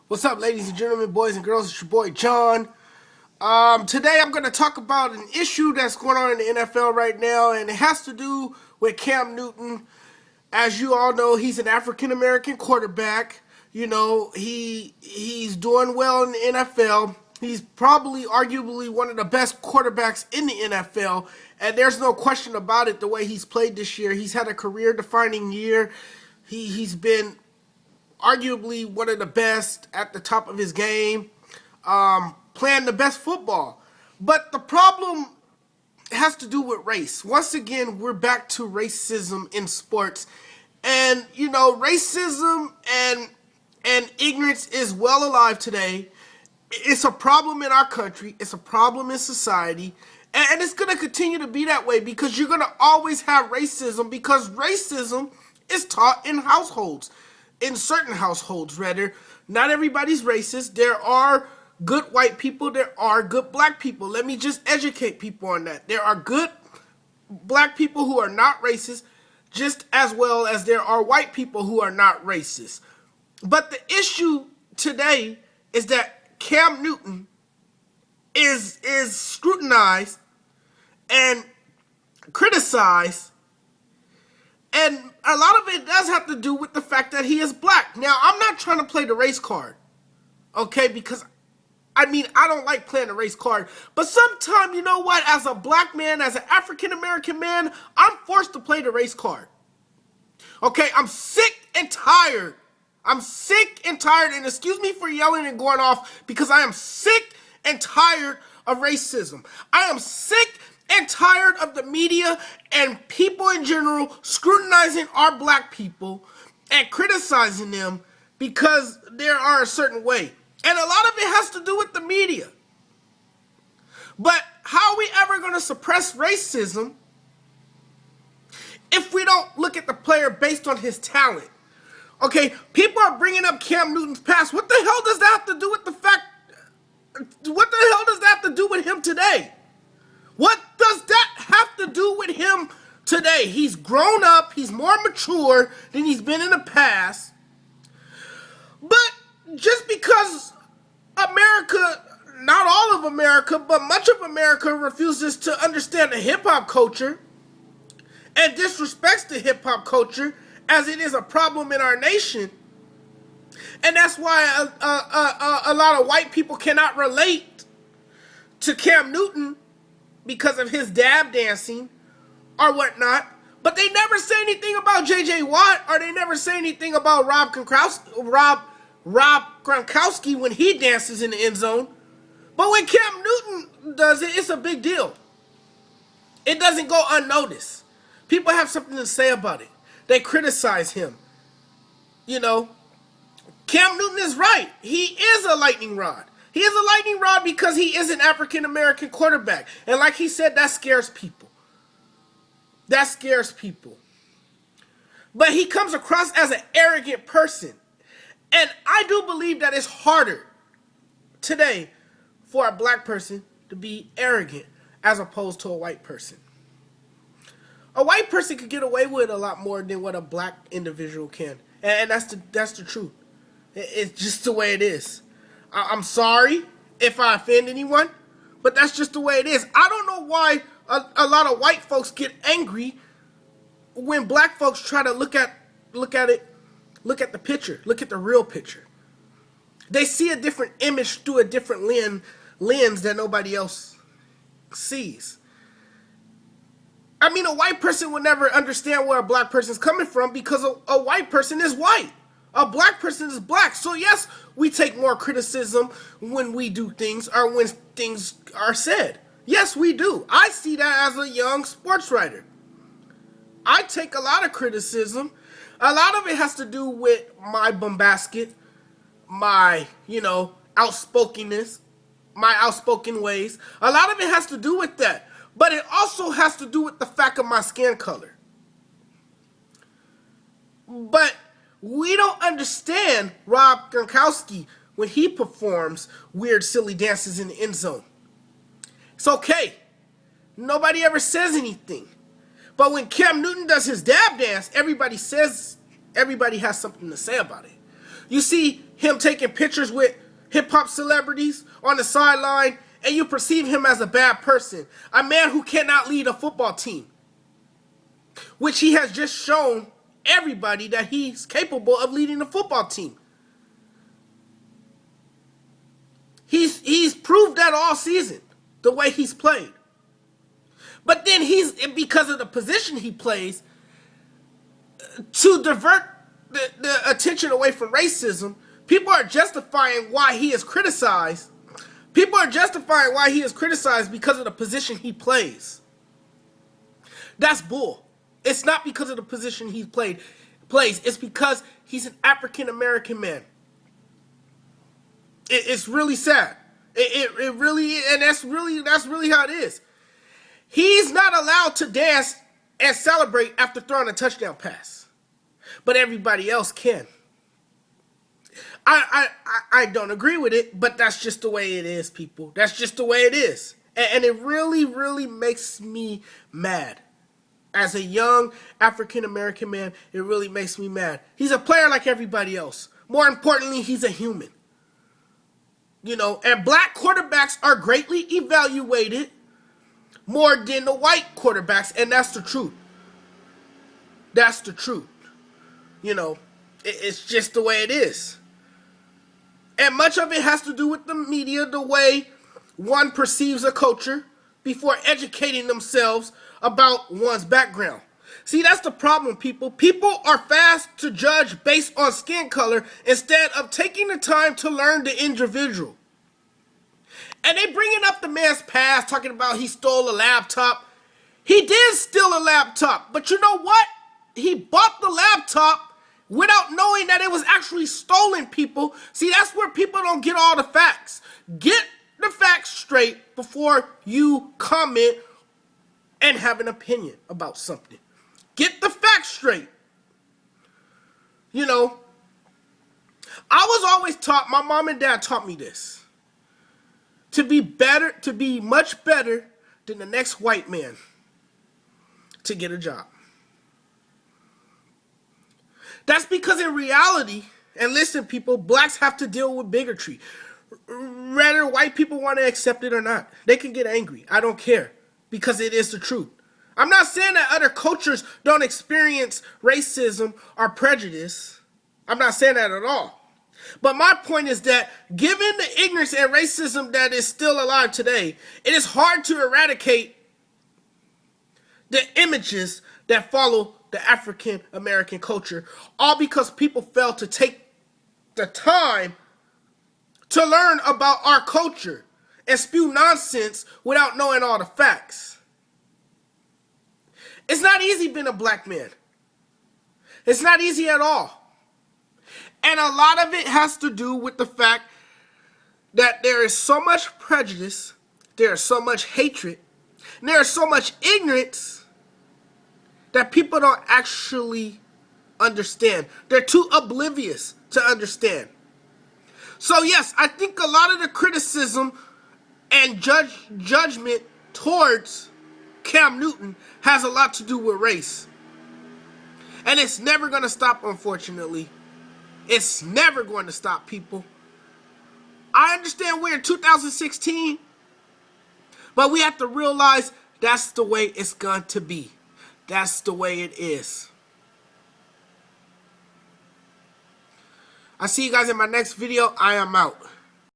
What's up, ladies and gentlemen, boys and girls? It's your boy John. Today I'm going to talk about an issue that's going on in the NFL right now, and it has to do with Cam Newton. As you all know, he's an African American quarterback. You know, he's doing well in the NFL. He's probably, arguably, one of the best quarterbacks in the NFL, and there's no question about it. The way he's played this year, he's had a career-defining year. He's been arguably one of the best at the top of his game, playing the best football. But the problem has to do with race. Once again, we're back to racism in sports. And, you know, racism and ignorance is well alive today. It's a problem in our country. It's a problem in society. And it's going to continue to be that way because you're going to always have racism because racism is taught in households. In certain households, rather. Not everybody's racist. There are good white people. There are good black people. Let me just educate people on that. There are good black people who are not racist, just as well as there are white people who are not racist. But the issue today is that Cam Newton is scrutinized and criticized, and a lot of it does have to do with the fact that he is black. Now, I'm not trying to play the race card, okay? Because, I don't like playing the race card. But sometimes, you know what? As a black man, as an African-American man, I'm forced to play the race card. Okay? I'm sick and tired. I'm sick and tired, and excuse me for yelling and going off, because I am sick and tired of racism. I am sick and tired of the media and people in general scrutinizing our black people and criticizing them because they are a certain way. And a lot of it has to do with the media. But how are we ever going to suppress racism if we don't look at the player based on his talent? Okay, people are bringing up Cam Newton's past. What the hell does that have to do with the fact? What the hell does that have to do with him today? What does that have to do with him today? He's grown up. He's more mature than he's been in the past. But just because America, not all of America, but much of America refuses to understand the hip-hop culture and disrespects the hip-hop culture as it is a problem in our nation. And that's why a lot of white people cannot relate to Cam Newton because of his dab dancing or whatnot. But they never say anything about J.J. Watt, or they never say anything about Rob Gronkowski when he dances in the end zone. But when Cam Newton does it, it's a big deal. It doesn't go unnoticed. People have something to say about it. They criticize him. You know, Cam Newton is right. He is a lightning rod. He is a lightning rod because he is an African-American quarterback. And like he said, that scares people. That scares people. But he comes across as an arrogant person. And I do believe that it's harder today for a black person to be arrogant as opposed to a white person. A white person could get away with a lot more than what a black individual can. And that's the truth. It's just the way it is. I'm sorry if I offend anyone, but that's just the way it is. I don't know why a lot of white folks get angry when black folks try to look at the picture, look at the real picture. They see a different image through a different lens that nobody else sees. A white person would never understand where a black person's coming from because a white person is white. A black person is black. So yes, we take more criticism when we do things or when things are said. Yes, we do. I see that as a young sports writer. I take a lot of criticism. A lot of it has to do with my bombastic, my, outspokenness, my outspoken ways. A lot of it has to do with that. But it also has to do with the fact of my skin color. But we don't understand Rob Gronkowski when he performs weird, silly dances in the end zone. It's okay. Nobody ever says anything. But when Cam Newton does his dab dance, everybody has something to say about it. You see, him taking pictures with hip-hop celebrities on the sideline, and you perceive him as a bad person, a man who cannot lead a football team, which he has just shown everybody that he's capable of leading a football team. He's proved that all season, the way he's played. But then because of the position he plays, to divert the attention away from racism, people are justifying why he is criticized. People are justifying why he is criticized because of the position he plays. That's bull. It's not because of the position he plays. It's because he's an African American man. It's really sad. It really, and that's really how it is. He's not allowed to dance and celebrate after throwing a touchdown pass, but everybody else can. I don't agree with it, but that's just the way it is, people. That's just the way it is, and it really makes me mad. As a young African American man, it really makes me mad. He's a player like everybody else. More importantly, he's a human. And black quarterbacks are greatly evaluated more than the white quarterbacks, and that's the truth. That's the truth. It's just the way it is. And much of it has to do with the media, the way one perceives a culture before educating themselves about one's background. See, that's the problem, people. People are fast to judge based on skin color instead of taking the time to learn the individual. And they bringing up the man's past, talking about he stole a laptop. He did steal a laptop, but you know what? He bought the laptop without knowing that it was actually stolen, people. See, that's where people don't get all the facts. Get the facts straight before you comment and have an opinion about something. Get the facts straight. I was always taught, my mom and dad taught me this, to be much better than the next white man to get a job. That's because in reality, and listen, people, blacks have to deal with bigotry. Whether white people want to accept it or not, they can get angry. I don't care, because it is the truth. I'm not saying that other cultures don't experience racism or prejudice. I'm not saying that at all. But my point is that given the ignorance and racism that is still alive today, it is hard to eradicate the images that follow the African American culture, all because people fail to take the time to learn about our culture and spew nonsense without knowing all the facts. It's not easy being a black man. It's not easy at all. And a lot of it has to do with the fact that there is so much prejudice, there is so much hatred, and there is so much ignorance that people don't actually understand. They're too oblivious to understand. So yes, I think a lot of the criticism and judgment towards Cam Newton has a lot to do with race. And it's never going to stop, unfortunately. It's never going to stop, people. I understand we're in 2016, but we have to realize that's the way it's going to be. That's the way it is. I'll see you guys in my next video. I am out.